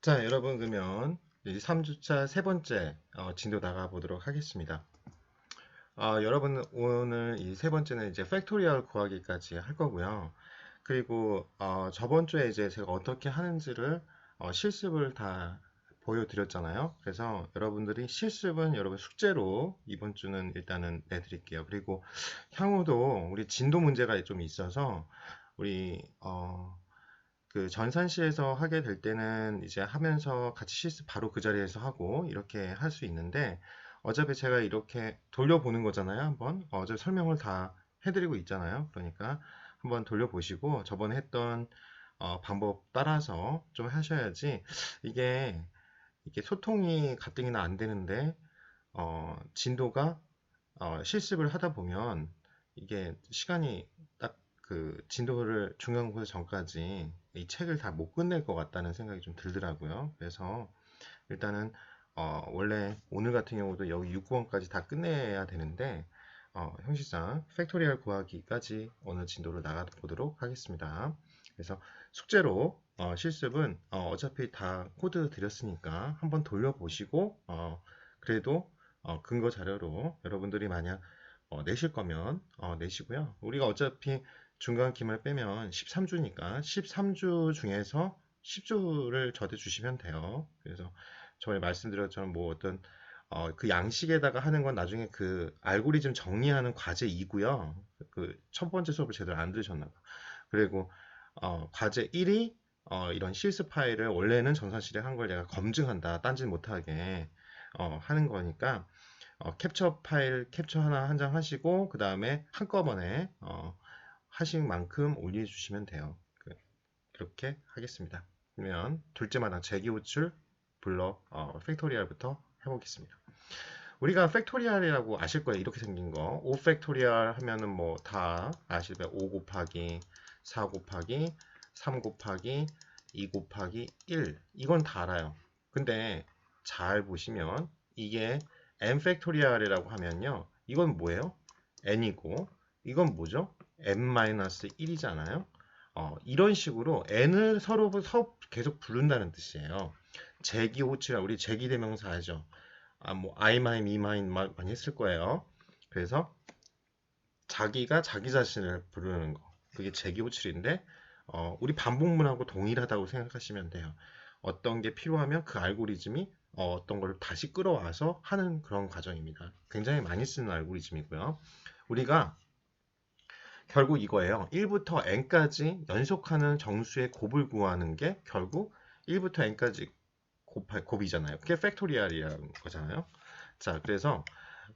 자, 여러분, 그러면 이제 3주차 세 번째 진도 나가 보도록 하겠습니다. 여러분, 오늘 이 세 번째는 이제 팩토리얼 구하기까지 할 거고요. 그리고 저번 주에 이제 제가 어떻게 하는지를 실습을 다 보여드렸잖아요. 그래서 여러분들이 실습은 여러분 숙제로 이번 주는 일단은 내드릴게요. 그리고 향후도 우리 진도 문제가 좀 있어서 우리 그 전산시에서 하게 될 때는 이제 하면서 같이 실습 바로 그 자리에서 하고 이렇게 할 수 있는데 어차피 제가 이렇게 돌려보는 거잖아요. 한번 어제 설명을 다 해드리고 있잖아요. 그러니까 한번 돌려보시고 저번에 했던 방법 따라서 좀 하셔야지 이게 소통이 가뜩이나 안 되는데 진도가 실습을 하다 보면 이게 시간이 딱 그 진도를 중간고사 전까지 이 책을 다 못 끝낼 것 같다는 생각이 좀 들더라고요. 그래서 일단은 원래 오늘 같은 경우도 여기 6권까지 다 끝내야 되는데 형식상 팩토리얼 구하기까지 오늘 진도를 나가 보도록 하겠습니다. 그래서 숙제로 실습은 어차피 다 코드 드렸으니까 한번 돌려보시고 그래도 근거 자료로 여러분들이 만약 내실 거면 내시고요. 우리가 어차피 중간 기말 빼면 13주니까 13주 중에서 10주를 저대 주시면 돼요. 그래서 저번에 말씀드렸처럼 뭐 어떤 그 양식에다가 하는 건 나중에 그 알고리즘 정리하는 과제 2고요. 그 첫 번째 수업을 제대로 안 들으셨나 봐. 그리고 과제 1이 이런 실습 파일을 원래는 전산실에 한 걸 내가 검증한다. 딴짓 못하게 하는 거니까 캡처 파일 캡처 하나 한 장 하시고 그 다음에 한꺼번에 하신 만큼 올려주시면 돼요. 그렇게 하겠습니다. 그러면 둘째 마당 재기호출 블럭 팩토리얼부터 해보겠습니다. 우리가 팩토리얼이라고 아실 거예요. 이렇게 생긴 거. 5 팩토리얼 하면은 뭐 다 아실 거예요. 5 곱하기 4 곱하기 3 곱하기 2 곱하기 1 이건 다 알아요. 근데 잘 보시면 이게 n 팩토리얼이라고 하면요. 이건 뭐예요? n이고 이건 뭐죠? n-1이잖아요. 이런 식으로 n을 서로 계속 부른다는 뜻이에요. 제기 호칭 우리 제기 대명사 하죠. 뭐 I-, E- 많이 했을 거예요. 그래서 자기가 자기 자신을 부르는 거. 그게 제기 호출인데 우리 반복문하고 동일하다고 생각하시면 돼요. 어떤 게 필요하면 그 알고리즘이 어떤 걸 다시 끌어와서 하는 그런 과정입니다. 굉장히 많이 쓰는 알고리즘이고요. 우리가 결국 이거예요. 1부터 n까지 연속하는 정수의 곱을 구하는 게 결국 1부터 n까지 곱이잖아요. 그게 팩토리얼이라는 거잖아요. 자, 그래서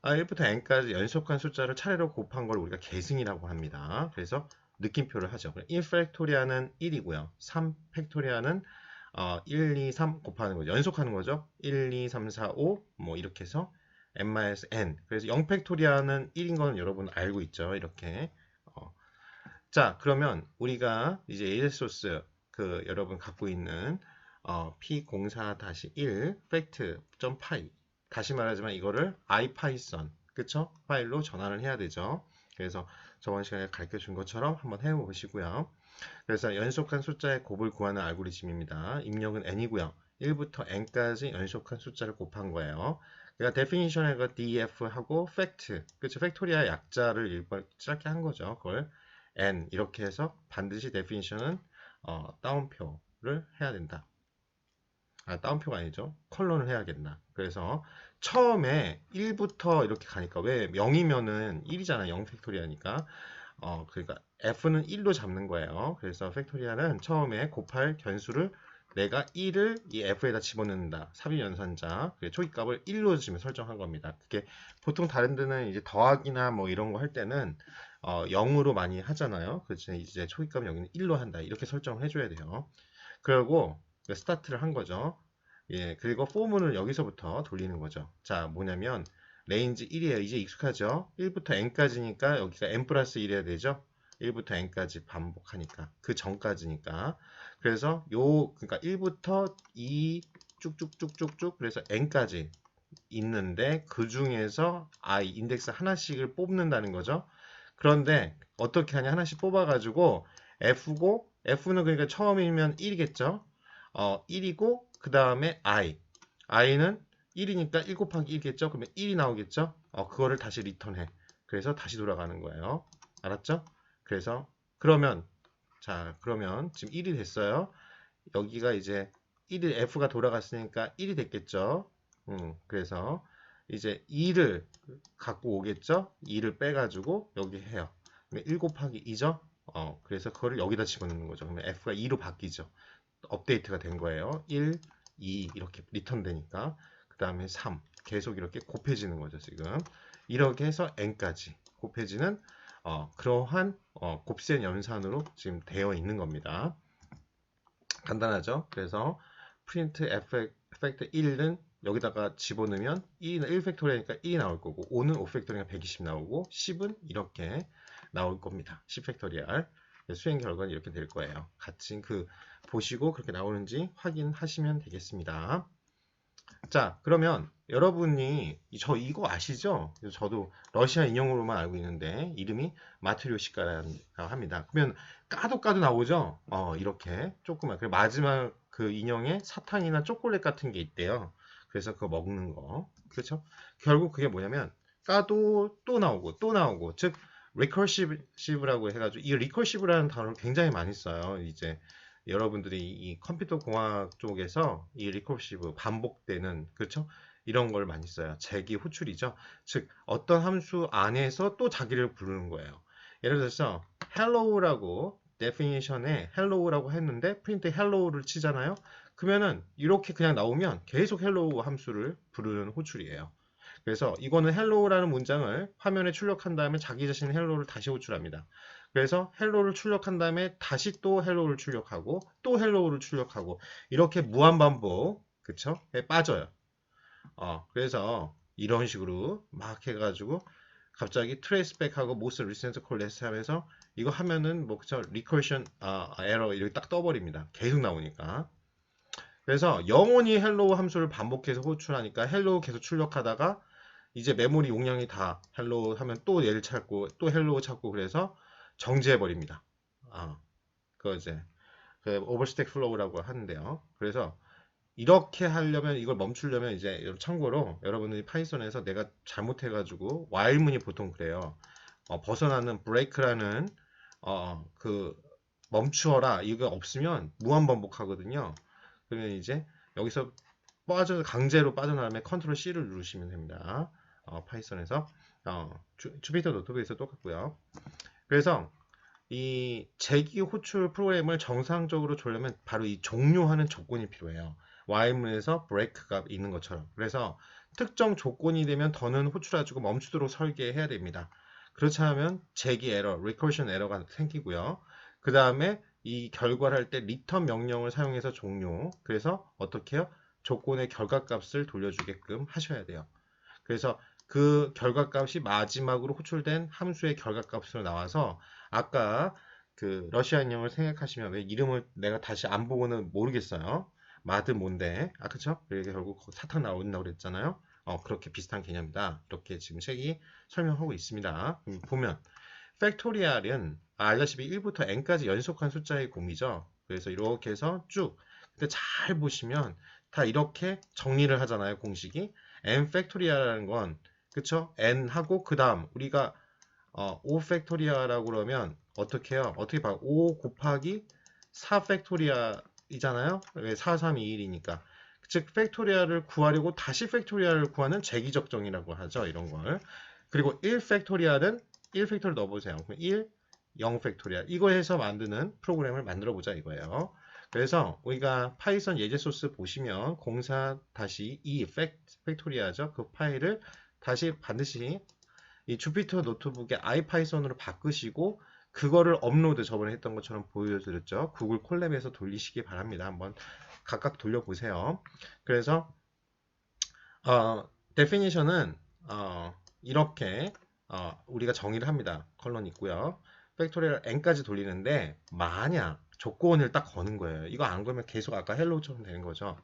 1부터 n까지 연속한 숫자를 차례로 곱한 걸 우리가 계승이라고 합니다. 그래서 느낌표를 하죠. 1 팩토리아는 1이고요. 3 팩토리아는 1, 2, 3 곱하는 거죠. 연속하는 거죠. 1, 2, 3, 4, 5 뭐 이렇게 해서 n-n. 그래서 0 팩토리아는 1인 거는 여러분 알고 있죠. 이렇게. 자, 그러면 우리가 이제 AS소스 그 여러분 갖고 있는 p04-1 fact.py 다시 말하지만 이거를 ipython 그쵸? 파일로 전환을 해야 되죠. 그래서 저번 시간에 가르쳐 준 것처럼 한번 해보시고요. 그래서 연속한 숫자의 곱을 구하는 알고리즘입니다. 입력은 n이고요. 1부터 n까지 연속한 숫자를 곱한 거예요. 그러니까 definition에가 def하고 fact, 그쵸? 팩토리아 약자를 짧게 한 거죠. 그걸 n 이렇게 해서 반드시 definition은 따옴표를 해야 된다. 따옴표가 아니죠. 컬론을 해야겠나. 그래서 처음에 1부터 이렇게 가니까 왜 0이면은 1이잖아. 0 팩토리아니까. 그러니까 f는 1로 잡는 거예요. 그래서 팩토리아는 처음에 곱할 변수를 내가 1을 이 f에다 집어넣는다. 삽입연산자. 초기값을 1로 지금 설정한 겁니다. 그게 보통 다른 데는 이제 더하기나 뭐 이런 거 할 때는 0으로 많이 하잖아요. 그래서 이제 초기값 여기는 1로 한다. 이렇게 설정을 해줘야 돼요. 그리고 스타트를 한 거죠. 예, 그리고 포문을 여기서부터 돌리는 거죠. 자, 뭐냐면 레인지 1이에요. 이제 익숙하죠? 1부터 n까지니까 여기가 n 플러스 1 해야 되죠? 1부터 n까지 반복하니까 그 전까지니까 그래서 그러니까 1부터 2 쭉쭉쭉쭉쭉 그래서 n까지 있는데 그 중에서 인덱스 하나씩을 뽑는다는 거죠. 그런데 어떻게 하냐 하나씩 뽑아가지고 F고 F는 그러니까 처음이면 1이겠죠. 1이고 그 다음에 i는 1이니까 1 곱하기 1겠죠? 그러면 1이 나오겠죠? 그거를 다시 리턴해. 그래서 다시 돌아가는 거예요. 알았죠? 그래서 그러면 지금 1이 됐어요. 여기가 이제 1이 F가 돌아갔으니까 1이 됐겠죠? 그래서 이제 2를 갖고 오겠죠? 2를 빼가지고 여기 해요. 그러면 1 곱하기 2죠? 그래서 그거를 여기다 집어넣는 거죠. 그러면 F가 2로 바뀌죠. 업데이트가 된 거예요. 1, 2 이렇게 리턴 되니까. 그 다음에 3 계속 이렇게 곱해지는 거죠. 지금 이렇게 해서 n까지 곱해지는 그러한 곱셈 연산으로 지금 되어 있는 겁니다. 간단하죠? 그래서 프린트 에펙트 1은 여기다가 집어넣으면 1는 1팩토리니까 1이 나올 거고 5는 5팩토리니까 120 나오고 10은 이렇게 나올 겁니다. 10팩토리얼 수행 결과는 이렇게 될 거예요. 같이 보시고 그렇게 나오는지 확인하시면 되겠습니다. 자, 그러면 여러분이 이거 아시죠? 저도 러시아 인형으로만 알고 있는데 이름이 마트료시카라고 합니다. 그러면 까도 나오죠? 이렇게 조그만. 그리고 마지막 그 인형에 사탕이나 초콜릿 같은 게 있대요. 그래서 그거 먹는 거. 그렇죠? 결국 그게 뭐냐면 까도 또 나오고 즉 리커시브라고 해가지고 이 리커시브라는 단어를 굉장히 많이 써요. 이제 여러분들이 이 컴퓨터 공학 쪽에서 이 리커시브 반복되는 그렇죠? 이런 걸 많이 써요. 재기 호출이죠. 즉 어떤 함수 안에서 또 자기를 부르는 거예요. 예를 들어서 hello라고 definition에 hello라고 했는데 프린트 hello를 치잖아요. 그러면은 이렇게 그냥 나오면 계속 hello 함수를 부르는 호출이에요. 그래서 이거는 hello라는 문장을 화면에 출력한 다음에 자기 자신 hello를 다시 호출합니다. 그래서 hello를 출력한 다음에 다시 또 hello를 출력하고 또 hello를 출력하고 이렇게 무한반복 그쵸? 빠져요. 그래서 이런 식으로 막 해가지고 갑자기 트레이스백하고 모스 리센트 콜레스 하면서 이거 하면은 뭐 그쵸? 리커션 에러 이렇게 딱 떠버립니다. 계속 나오니까. 그래서 영원히 hello 함수를 반복해서 호출하니까 hello 계속 출력하다가 이제 메모리 용량이 다 hello 하면 또 얘를 찾고 또 hello 찾고 그래서 정지해 버립니다. 그거 이제 오버스택 플로우라고 하는데요. 그래서 이렇게 하려면 이걸 멈추려면 이제 참고로 여러분들이 파이썬에서 내가 잘못해가지고 while문이 보통 그래요. 벗어나는 break라는 그 멈추어라 이거 없으면 무한 반복하거든요. 그러면 이제 여기서 강제로 빠져나가면 컨트롤 C를 누르시면 됩니다. 파이썬에서 주피터 노트북에서 똑같고요. 그래서 이 재기 호출 프로그램을 정상적으로 주려면 바로 이 종료하는 조건이 필요해요. while문에서 break가 있는 것처럼. 그래서 특정 조건이 되면 더는 호출해주고 멈추도록 설계해야 됩니다. 그렇지 않으면 재기 에러, recursion 에러가 생기고요. 그 다음에 이 결과를 할 때 return 명령을 사용해서 종료. 그래서 어떻게 해요? 조건의 결과값을 돌려주게끔 하셔야 돼요. 그래서 그 결과값이 마지막으로 호출된 함수의 결과값으로 나와서 아까 그 러시아 인형을 생각하시면 왜 이름을 내가 다시 안 보고는 모르겠어요. 마드 뭔데? 그쵸? 이게 결국 사탕 나온다고 그랬잖아요. 그렇게 비슷한 개념이다. 이렇게 지금 책이 설명하고 있습니다. 보면 팩토리얼은 알다시피 1부터 n까지 연속한 숫자의 곰이죠. 그래서 이렇게 해서 쭉 근데 잘 보시면 다 이렇게 정리를 하잖아요. 공식이 n 팩토리얼이라는 건 그쵸? n 하고 그 다음 우리가 5 팩토리얼이라고 그러면 어떻게 해요? 어떻게 봐요? 5 곱하기 4 팩토리얼이잖아요. 4, 3, 2, 1이니까. 즉 팩토리얼을 구하려고 다시 팩토리얼을 구하는 재기적정이라고 하죠. 이런 걸. 그리고 1 팩토리얼은 1 팩토리얼 넣어보세요. 1, 0 팩토리얼. 이거 해서 만드는 프로그램을 만들어 보자 이거예요. 그래서 우리가 파이썬 예제 소스 보시면 04-2 팩토리얼죠. 그 파일을 다시 반드시 이 주피터 노트북에 아이파이썬으로 바꾸시고 그거를 업로드 저번에 했던 것처럼 보여드렸죠. 구글 콜랩에서 돌리시기 바랍니다. 한번 각각 돌려보세요. 그래서 definition은 이렇게 우리가 정의를 합니다. 컬런 있고요. 팩토리얼 n까지 돌리는데 만약 조건을 딱 거는 거예요. 이거 안 걸면 계속 아까 헬로우처럼 되는 거죠.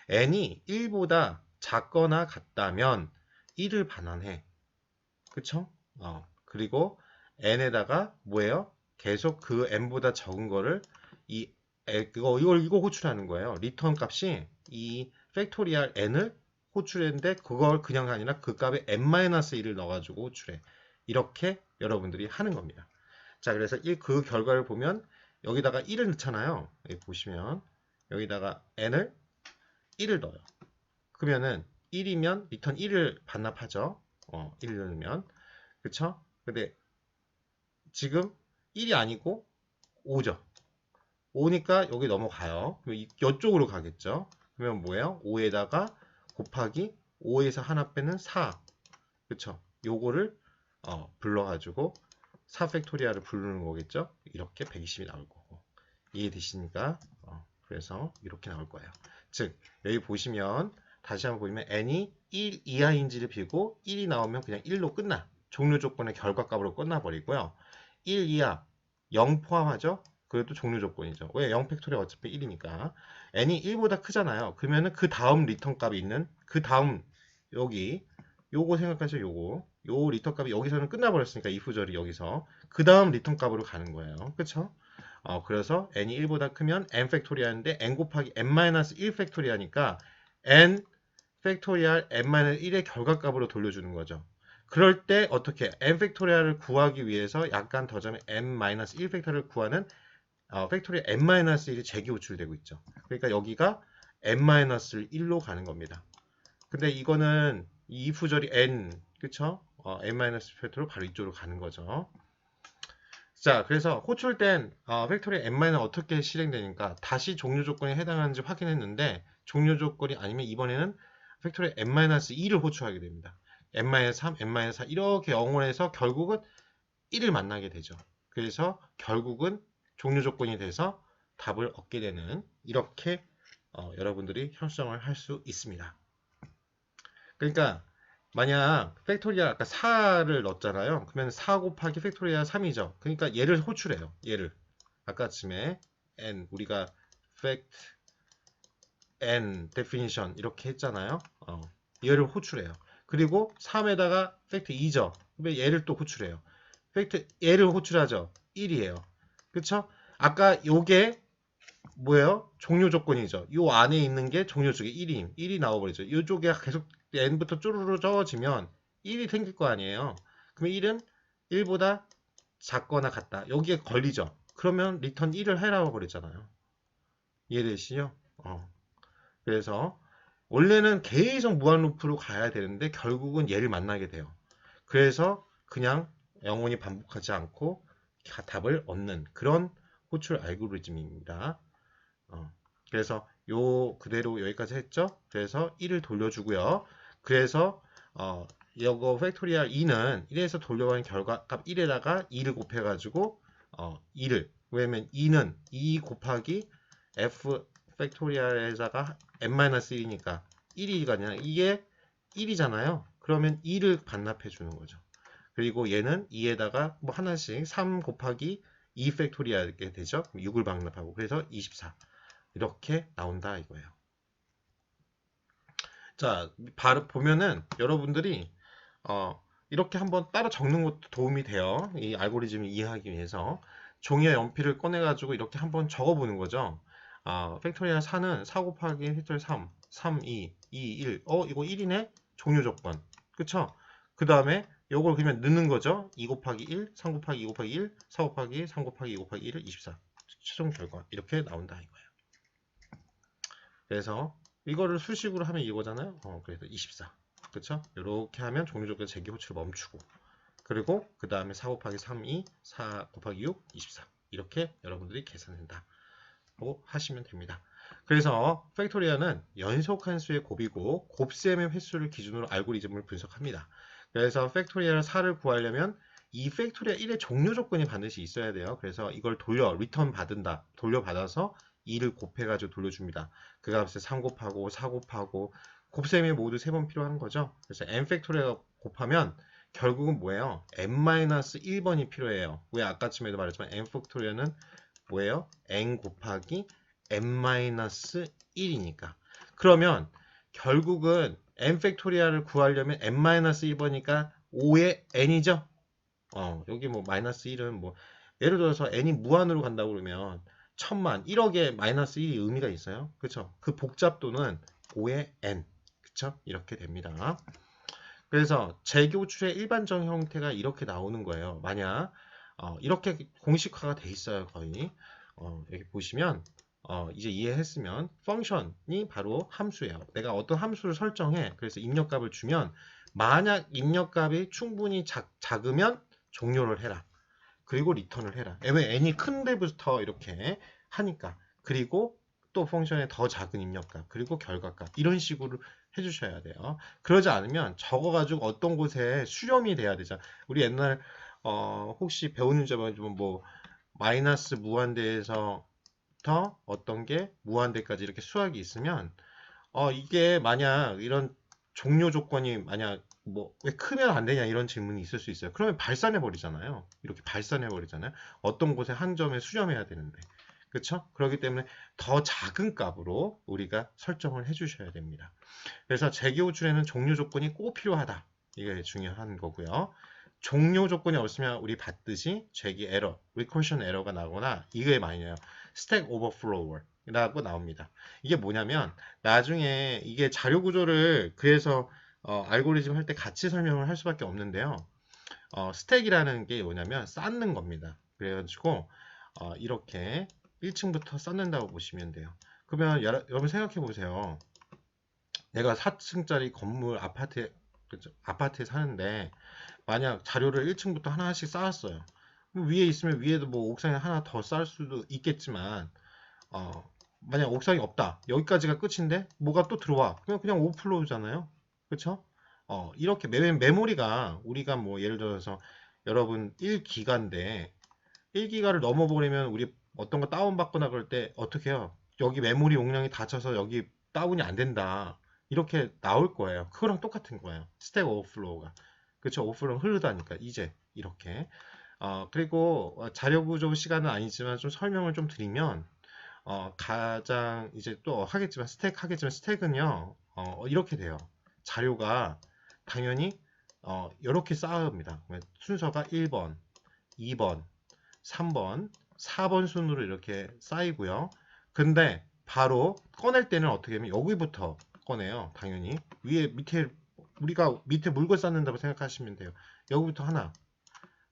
n이 1보다 작거나 같다면 1을 반환해. 그쵸? 그리고 n에다가 뭐예요? 계속 그 n보다 적은 거를 이 이거 호출하는 거예요. 리턴 값이 이 팩토리얼 n을 호출했는데 그걸 그냥 아니라 그 값에 n-1을 넣어가지고 호출해. 이렇게 여러분들이 하는 겁니다. 자, 그래서 그 결과를 보면 여기다가 1을 넣잖아요. 여기 보시면 여기다가 n을 1을 넣어요. 그러면은 1이면 리턴 1을 반납하죠. 1 넣으면. 그쵸? 근데 지금 1이 아니고 5죠. 5니까 여기 넘어가요. 그럼 이쪽으로 가겠죠. 그러면 뭐예요? 5에다가 곱하기 5에서 하나 빼는 4. 그쵸? 요거를 불러가지고 4 팩토리얼을 부르는 거겠죠? 이렇게 120이 나올 거고. 이해되시니까? 그래서 이렇게 나올 거예요. 즉, 여기 보시면 다시 한번 보시면 n이 1 이하인지를 비고 1이 나오면 그냥 1로 끝나. 종료 조건의 결과값으로 끝나버리고요. 1 이하 0 포함하죠? 그것도 종료 조건이죠. 왜? 0 팩토리얼 어차피 1이니까. n이 1보다 크잖아요. 그러면은 그 다음 리턴 값이 있는 그 다음 여기 요거 생각하죠. 요 리턴 값이 여기서는 끝나버렸으니까 이 구절이 여기서 그 다음 리턴 값으로 가는 거예요. 그쵸? 그래서 n이 1보다 크면 n 팩토리얼인데 n 곱하기 n-1 팩토리얼이니까 n 팩토리얼 n-1의 결과값으로 돌려주는 거죠. 그럴 때 어떻게 n 팩토리얼을 구하기 위해서 약간 더 자면 n-1 팩토리얼을 구하는 팩토리얼 n-1이 재기 호출되고 있죠. 그러니까 여기가 n-를 1로 가는 겁니다. 근데 이거는 이 if n, 그쵸? n-팩토리얼 바로 이쪽으로 가는 거죠. 자, 그래서 호출된 팩토리얼 n-은 어떻게 실행되니까 다시 종료 조건에 해당하는지 확인했는데 종료 조건이 아니면 이번에는 팩토리얼 n-2를 호출하게 됩니다. n-3, n-4 이렇게 영원해서 결국은 1을 만나게 되죠. 그래서 결국은 종료 조건이 돼서 답을 얻게 되는 이렇게 여러분들이 형성을 할 수 있습니다. 그러니까 만약 팩토리얼 아까 4를 넣었잖아요. 그러면 4 곱하기 팩토리얼 3이죠. 그러니까 얘를 호출해요. 얘를 아까쯤에 n 우리가 fact n definition 이렇게 했잖아요. 얘를 호출해요. 그리고 3에다가 fact 2죠. 그러면 얘를 또 호출해요. fact 얘를 호출하죠. 1이에요. 그쵸? 아까 요게 뭐예요? 종료 조건이죠. 요 안에 있는 게 종료 쪽에 1이 나와버리죠. 이쪽에 계속 n부터 쪼르르 적어지면 1이 생길 거 아니에요. 그러면 1은 1보다 작거나 같다. 여기에 걸리죠. 그러면 리턴 1을 해라고 그랬잖아요. 이해되시죠? 그래서 원래는 계속 무한 루프로 가야 되는데 결국은 얘를 만나게 돼요. 그래서 그냥 영원히 반복하지 않고 답을 얻는 그런 호출 알고리즘입니다. 그래서 요 그대로 여기까지 했죠. 그래서 1을 돌려주고요. 그래서 이거 팩토리얼 2는 1에서 돌려가는 결과값 1에다가 2를 곱해가지고 2를 왜냐면 2는 2 곱하기 f 팩토리얼에다가 n-1이니까 1이가 아니라 이게 1이잖아요. 그러면 2를 반납해 주는 거죠. 그리고 얘는 2에다가 뭐 하나씩 3 곱하기 2 팩토리얼이 되죠. 6을 반납하고 그래서 24 이렇게 나온다 이거예요. 자, 바로 보면은 여러분들이 이렇게 한번 따라 적는 것도 도움이 돼요. 이 알고리즘을 이해하기 위해서 종이와 연필을 꺼내가지고 이렇게 한번 적어보는 거죠. 팩토리얼 4는 4 곱하기 팩토리얼 3, 3, 2, 2, 1. 이거 1이네? 종료 조건. 그쵸? 그 다음에 요걸 그냥 넣는 거죠. 2 곱하기 1, 3 곱하기 2 곱하기 1, 4 곱하기 3 곱하기 2 곱하기 1을 24. 최종 결과. 이렇게 나온다 이거예요. 그래서 이거를 수식으로 하면 이거잖아요. 그래서 24. 그쵸? 이렇게 하면 종료 조건 재기 호출을 멈추고 그리고 그 다음에 4 곱하기 3, 2, 4 곱하기 6, 24. 이렇게 여러분들이 계산한다. 고 하시면 됩니다. 그래서 팩토리얼은 연속 함수의 곱이고 곱셈의 횟수를 기준으로 알고리즘을 분석합니다. 그래서 팩토리얼 4를 구하려면 이 팩토리얼 1의 종료 조건이 반드시 있어야 돼요. 그래서 이걸 리턴 받은다. 돌려받아서 2를 곱해가지고 돌려줍니다. 그 값을 3 곱하고 4 곱하고 곱셈이 모두 3번 필요한 거죠. 그래서 n 팩토리얼 곱하면 결국은 뭐예요? n-1번이 필요해요. 왜 아까쯤에도 말했지만 n 팩토리얼은 뭐예요? n 곱하기 n-1이니까. 그러면 결국은 n 팩토리얼을 구하려면 n-1번이니까 5의 n이죠? 여기 뭐 마이너스 1은 뭐 예를 들어서 n이 무한으로 간다고 그러면 천만, 1억에 마이너스 1이 의미가 있어요. 그쵸? 그 복잡도는 5의 n. 그쵸? 이렇게 됩니다. 그래서 재교출의 일반적 형태가 이렇게 나오는 거예요. 만약 이렇게 공식화가 돼 있어요. 거의 여기 보시면 이제 이해했으면 펑션이 바로 함수예요. 내가 어떤 함수를 설정해. 그래서 입력값을 주면 만약 입력값이 충분히 작으면 종료를 해라. 그리고 리턴을 해라. 왜 n이 큰 데부터 이렇게 하니까. 그리고 또 펑션의 더 작은 입력값, 그리고 결과값 이런 식으로 해주셔야 돼요. 그러지 않으면 적어가지고 어떤 곳에 수렴이 돼야 되잖아. 우리 옛날 혹시 배우는 점은 뭐 마이너스 무한대에서부터 어떤 게 무한대까지 이렇게 수학이 있으면 이게 만약 이런 종료 조건이 만약 뭐 왜 크면 안 되냐 이런 질문이 있을 수 있어요. 그러면 발산해 버리잖아요. 이렇게 발산해 버리잖아요. 어떤 곳에 한 점에 수렴해야 되는데. 그렇죠? 그렇기 때문에 더 작은 값으로 우리가 설정을 해 주셔야 됩니다. 그래서 재교출에는 종료 조건이 꼭 필요하다. 이게 중요한 거고요. 종료 조건이 없으면 우리 봤듯이 재기 에러, 리커션 에러가 나거나 이게 많이 나요. 스택 오버플로우라고 나옵니다. 이게 뭐냐면 나중에 이게 자료 구조를 그래서 알고리즘 할 때 같이 설명을 할 수밖에 없는데요. 스택이라는 게 뭐냐면 쌓는 겁니다. 그래가지고 이렇게 1층부터 쌓는다고 보시면 돼요. 그러면 여러분 생각해 보세요. 내가 4층짜리 건물 아파트에 아파트에 사는데 만약 자료를 1층부터 하나씩 쌓았어요. 위에 있으면 위에도 뭐 옥상에 하나 더 쌓을 수도 있겠지만 만약 옥상이 없다. 여기까지가 끝인데 뭐가 또 들어와. 그냥 오버플로우잖아요. 그렇죠? 이렇게 메모리가 우리가 뭐 예를 들어서 여러분 1기가인데 1기가를 넘어버리면 우리 어떤 거 다운받거나 그럴 때 어떻게 해요? 여기 메모리 용량이 닫혀서 여기 다운이 안 된다. 이렇게 나올 거예요. 그거랑 똑같은 거예요. 스택 오버플로우가. 그렇죠? 오버플로우는 흐르다니까 이제 이렇게. 그리고 자료 구조 시간은 아니지만 좀 설명을 좀 드리면 가장 이제 또 하겠지만 스택 하겠지만 스택은요 이렇게 돼요. 자료가 당연히 이렇게 쌓아옵니다. 순서가 1번, 2번, 3번, 4번 순으로 이렇게 쌓이고요. 근데 바로 꺼낼 때는 어떻게 하면 여기부터 꺼내요. 당연히 위에 밑에 우리가 밑에 물건 쌓는다고 생각하시면 돼요. 여기부터 하나,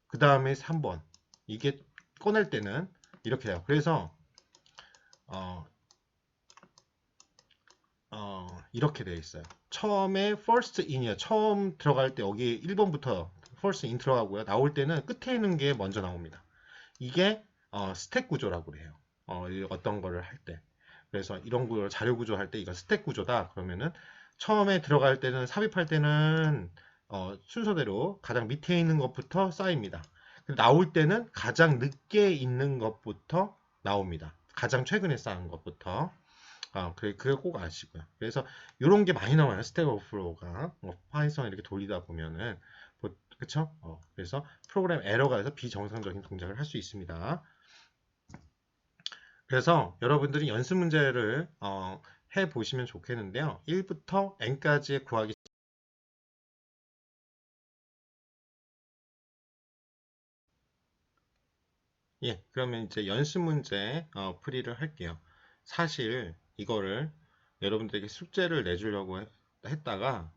그 다음에 3번. 이게 꺼낼 때는 이렇게 해요. 그래서 이렇게 되어 있어요. 처음에 first in이요. 처음 들어갈 때 여기 1번부터 first in 들어가고요. 나올 때는 끝에 있는 게 먼저 나옵니다. 이게 스택 구조라고 그래요. 어떤 거를 할 때. 그래서 이런 구조, 자료 구조 할 때 이거 스택 구조다. 그러면은 처음에 들어갈 때는 삽입할 때는 순서대로 가장 밑에 있는 것부터 쌓입니다. 나올 때는 가장 늦게 있는 것부터 나옵니다. 가장 최근에 쌓은 것부터. 그거 꼭 아시고요. 그래서 이런 게 많이 나와요. 스택 오버플로우가 파이썬 이렇게 돌리다 보면은 그쵸? 그래서 프로그램 에러가 돼서 비정상적인 동작을 할 수 있습니다. 그래서 여러분들이 연습 문제를 해 보시면 좋겠는데요. 1부터 n까지의 구하기. 예, 그러면 이제 연습 문제 풀이를 할게요. 사실 이거를 여러분들에게 숙제를 내주려고 했다가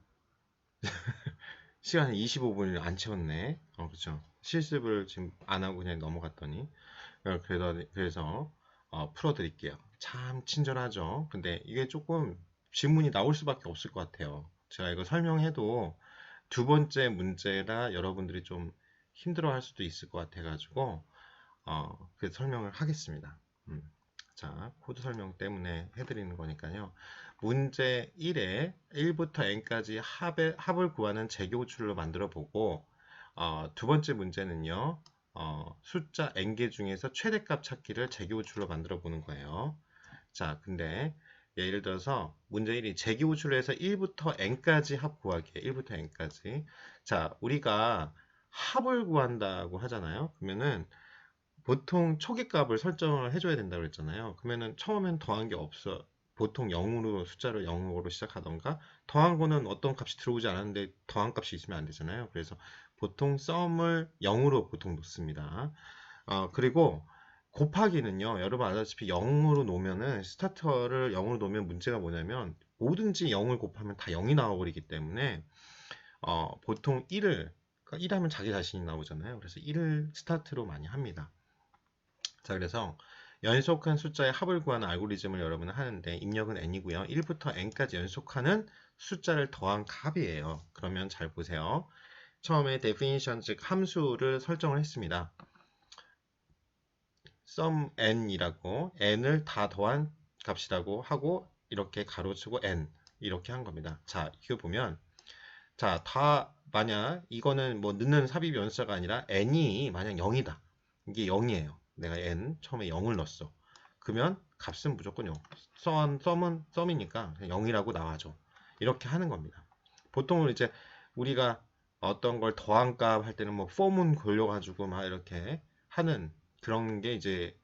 시간이 25분을 안 채웠네. 그렇죠. 실습을 지금 안 하고 그냥 넘어갔더니 그래서 풀어드릴게요. 참 친절하죠. 근데 이게 조금 질문이 나올 수밖에 없을 것 같아요. 제가 이거 설명해도 두 번째 문제라 여러분들이 좀 힘들어할 수도 있을 것 같아가지고 그 설명을 하겠습니다. 자, 코드 설명 때문에 해드리는 거니까요. 문제 1에 1부터 n까지 합을 구하는 재교출로 만들어 보고 두 번째 문제는요. 숫자 n개 중에서 최대값 찾기를 재교출로 만들어 보는 거예요. 자, 근데 예를 들어서 문제 1이 재교출로 해서 1부터 n까지 합 구하기. 1부터 n까지. 자, 우리가 합을 구한다고 하잖아요. 그러면은 보통 초기값을 설정을 해줘야 된다고 그랬잖아요. 그러면은 처음엔 더한 게 없어. 보통 0으로 숫자를 0으로 시작하던가 더한 거는 어떤 값이 들어오지 않았는데 더한 값이 있으면 안 되잖아요. 그래서 보통 썸을 0으로 보통 놓습니다. 그리고 곱하기는요, 여러분 아다시피 0으로 놓으면은, 스타터를 0으로 놓으면 문제가 뭐냐면, 뭐든지 0을 곱하면 다 0이 나와버리기 때문에, 보통 1을, 그러니까 1 하면 자기 자신이 나오잖아요. 그래서 1을 스타트로 많이 합니다. 자, 그래서 연속한 숫자의 합을 구하는 알고리즘을 여러분은 하는데, 입력은 n이고요. 1부터 n까지 연속하는 숫자를 더한 값이에요. 그러면 잘 보세요. 처음에 definition, 즉 함수를 설정을 했습니다. sum n이라고, n을 다 더한 값이라고 하고, 이렇게 가로치고 n 이렇게 한 겁니다. 자, 이거 보면, 자, 다 만약 이거는 뭐 넣는 삽입 연수자가 아니라 n이 만약 0이다. 이게 0이에요. 내가 n 처음에 0을 넣었어. 그러면 값은 무조건 0. 썸이니까 0이라고 나와줘. 이렇게 하는 겁니다. 보통은 이제 우리가 어떤 걸 더한 값 할 때는 뭐 form은 걸려가지고 막 이렇게 하는 그런 게 이제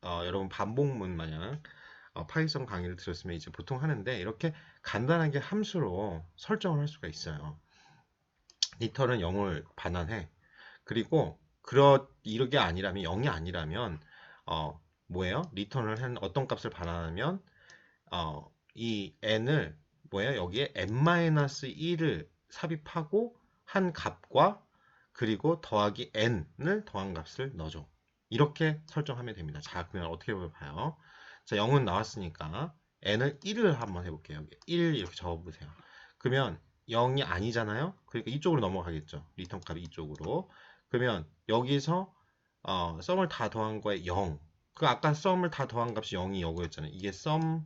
여러분 반복문 마냥 파이썬 강의를 들었으면 이제 보통 하는데, 이렇게 간단하게 함수로 설정을 할 수가 있어요. 리턴은 0을 반환해. 그리고 이게 아니라면 0이 아니라면 뭐예요? 리턴을 한 어떤 값을 반환하면 이 n을 뭐예요? 여기에 n-1을 삽입하고 한 값과 그리고 더하기 n을 더한 값을 넣어줘. 이렇게 설정하면 됩니다. 자, 그러면 어떻게 봐요? 자, 0은 나왔으니까 n을 1을 한번 해볼게요. 1 이렇게 적어보세요. 그러면 0이 아니잖아요. 그러니까 이쪽으로 넘어가겠죠. 리턴 값이 이쪽으로. 그러면 여기서 썸을 다 더한 거에 0. 그 아까 썸을 다 더한 값이 0이 이거였잖아요. 이게 썸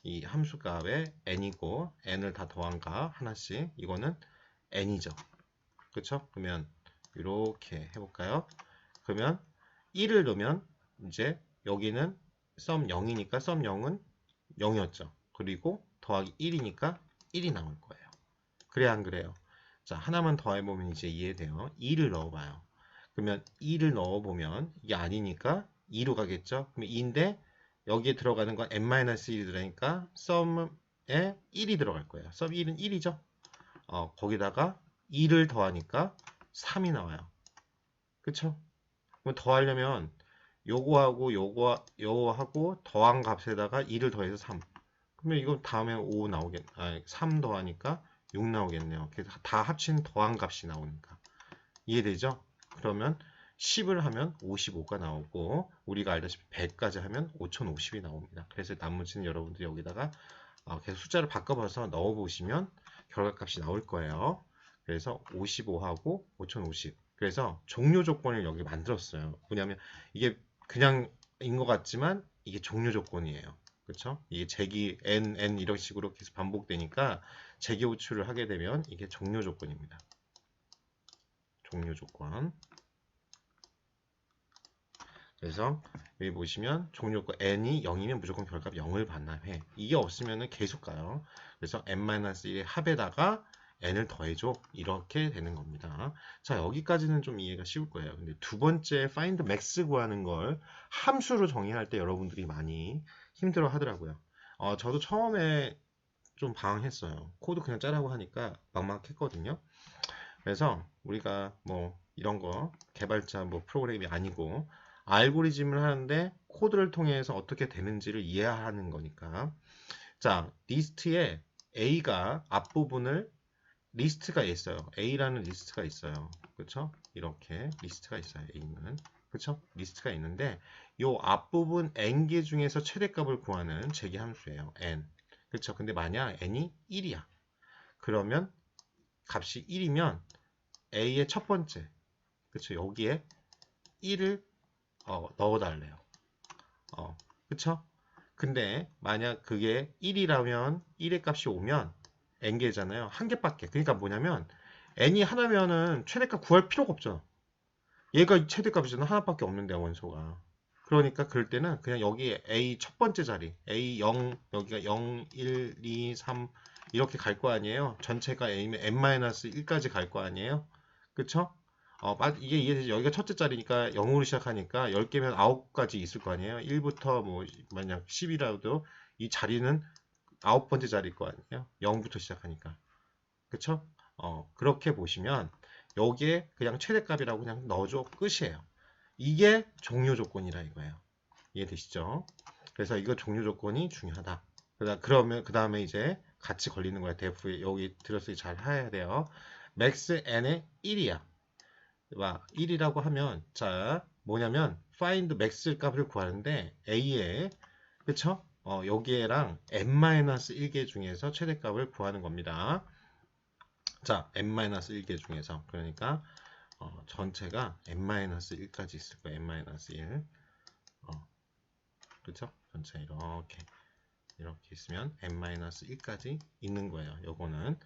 이 함수 값에 n이고, n을 다 더한 값 하나씩, 이거는 n이죠. 그렇죠? 그러면 이렇게 해볼까요? 그러면 1을 넣으면 이제 여기는 썸 0이니까 썸 0은 0이었죠. 그리고 더하기 1이니까 1이 나올 거예요. 그래 안 그래요? 자, 하나만 더 해보면 이제 이해돼요. 2를 넣어봐요. 그러면 2를 넣어보면 이게 아니니까 2로 가겠죠? 그럼 2인데 여기에 들어가는 건 n-1이 들어가니까 썸에 1이 들어갈 거예요. 썸 1은 1이죠? 거기다가 2를 더하니까 3이 나와요. 그쵸? 그럼 더하려면 요거하고 요거하고 더한 값에다가 2를 더해서 3. 그러면 이거 다음에 5 3 더하니까 6 나오겠네요. 그래서 다 합친 더한 값이 나오니까. 이해되죠? 그러면 10을 하면 55가 나오고, 우리가 알다시피 100까지 하면 5050이 나옵니다. 그래서 나머지는 여러분들이 여기다가 계속 숫자를 바꿔봐서 넣어보시면 결과값이 나올 거예요. 그래서 55하고 5050. 그래서 종료 조건을 여기 만들었어요. 뭐냐면 이게 그냥 인 것 같지만 이게 종료 조건이에요. 그렇죠? 이게 재기 n 이런 식으로 계속 반복되니까 재기 호출을 하게 되면 이게 종료 조건입니다. 종료 조건. 그래서 여기 보시면 종료 조건 n이 0이면 무조건 결과값 0을 반납해. 이게 없으면 계속 가요. 그래서 n-1의 합에다가 n을 더해줘. 이렇게 되는 겁니다. 자, 여기까지는 좀 이해가 쉬울 거예요. 근데 두 번째 find max 구하는 걸 함수로 정의할 때 여러분들이 많이 힘들어 하더라고요. 저도 처음에 좀 방황했어요. 코드 그냥 짜라고 하니까 막막했거든요. 그래서 우리가 뭐 이런 거 개발자 뭐 프로그램이 아니고 알고리즘을 하는데 코드를 통해서 어떻게 되는지를 이해하는 거니까. 자, 리스트에 A가 앞부분을 리스트가 있어요. A라는 리스트가 있어요. 그렇죠? 이렇게 리스트가 있어요. A는. 그렇죠? 리스트가 있는데 요 앞부분 n개 중에서 최대값을 구하는 재기 함수예요. n. 그렇죠? 근데 만약 n이 1이야. 그러면 값이 1이면 A의 첫 번째, 그쵸? 여기에 1을 넣어달래요. 그쵸? 근데 만약 그게 1이라면 1의 값이 오면 n개잖아요. 한 개밖에. 그러니까 뭐냐면 n이 하나면은 최대값 구할 필요가 없죠. 얘가 최대값이잖아. 하나밖에 없는데 원소가. 그러니까 그럴 때는 그냥 여기 A 첫 번째 자리, A0, 여기가 0, 1, 2, 3 이렇게 갈 거 아니에요. 전체가 A면 n-1까지 갈 거 아니에요. 그쵸? 이게 이해되죠? 여기가 첫째 자리니까 0으로 시작하니까 10개면 9가지 있을 거 아니에요. 1부터 뭐 만약 10이라도 이 자리는 9번째 자리일 거 아니에요. 0부터 시작하니까. 그쵸? 그렇게 보시면 여기에 그냥 최대값이라고 그냥 넣어줘. 끝이에요. 이게 종료 조건이라 이거예요. 이해되시죠? 그래서 이거 종료 조건이 중요하다. 그러면 그 다음에 이제 같이 걸리는 거야. def에 여기 들었으니 잘 해야 돼요. max n의 1이야. 1이라고 하면 자 뭐냐면 find max 값을 구하는데 a에 그쵸? 여기에랑 n-1개 중에서 최대값을 구하는 겁니다. 자 n-1개 중에서 그러니까 전체가 n-1까지 있을 거예요. n-1 그쵸? 전체 이렇게 있으면 n-1까지 있는 거예요. 요거는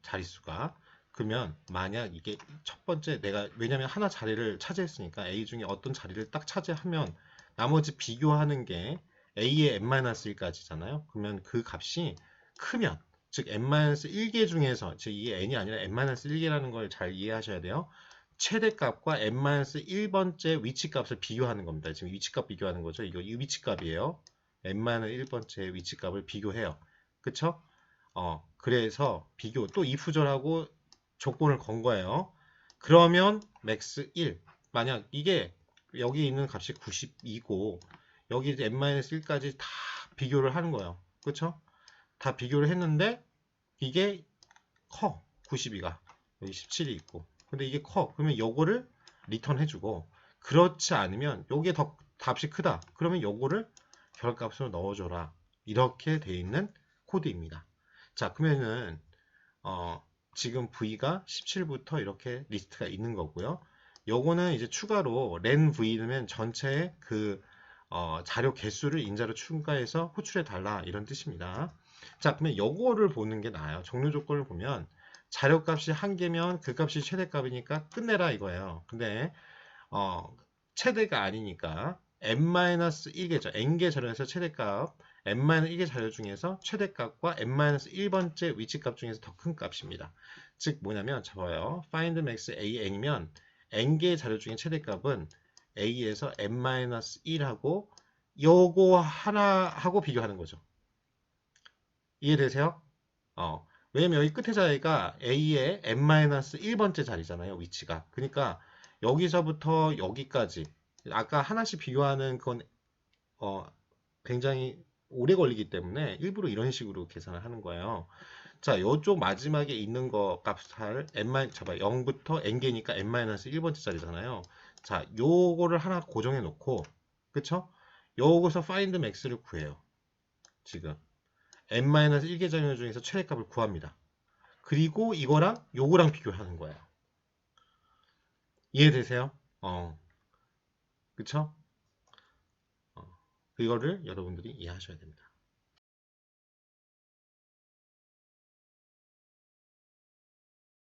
자릿수가. 그러면 만약 이게 첫 번째 내가 왜냐면 하나 자리를 차지했으니까 A 중에 어떤 자리를 딱 차지하면 나머지 비교하는 게 A의 n-1까지잖아요. 그러면 그 값이 크면 즉 n-1개 중에서 즉 이게 n이 아니라 n-1개라는 걸 잘 이해하셔야 돼요. 최대값과 n-1번째 위치값을 비교하는 겁니다. 지금 위치값 비교하는 거죠. 이거 이 위치값이에요. n-1번째 위치값을 비교해요. 그쵸? 그래서 비교 또 if절하고 조건을 건 거예요. 그러면 max 1 만약 이게 여기 있는 값이 92고 여기 n-1까지 다 비교를 하는 거예요. 그쵸? 다 비교를 했는데 이게 커 92가 여기 17이 있고 근데 이게 커 그러면 요거를 리턴 해주고 그렇지 않으면 요게 더 값이 크다 그러면 요거를 결값으로 넣어줘라 이렇게 돼 있는 코드입니다. 자 그러면은 지금 V가 17부터 이렇게 리스트가 있는 거고요. 요거는 이제 추가로 len V는 전체의 그 자료 개수를 인자로 추가해서 호출해 달라 이런 뜻입니다. 자 그러면 요거를 보는 게 나아요. 종료 조건을 보면 자료값이 한 개면 그 값이 최대값이니까 끝내라 이거예요. 근데 최대가 아니니까 n-1개죠. n개 자료에서 최대값 n-1개 자료 중에서 최대값과 n-1번째 위치값 중에서 더 큰 값입니다. 즉 뭐냐면 저요. find max a-n이면 n개 자료 중에 최대값은 a에서 n-1하고 요거 하나하고 비교하는 거죠. 이해되세요? 왜냐면 여기 끝에 자리가 A의 n-1번째 자리잖아요. 위치가. 그러니까 여기서부터 여기까지 아까 하나씩 비교하는 건 굉장히 오래 걸리기 때문에 일부러 이런 식으로 계산을 하는 거예요. 자, 이쪽 마지막에 있는 거 값을 잡아 0부터 n개니까 n-1번째 자리잖아요. 자, 요거를 하나 고정해 놓고 그쵸? 요거서 find max를 구해요. 지금 n-1개 자료 중에서 최대값을 구합니다. 그리고 이거랑 요거랑 비교하는 거예요. 이해되세요? 그쵸? 이거를 여러분들이 이해하셔야 됩니다.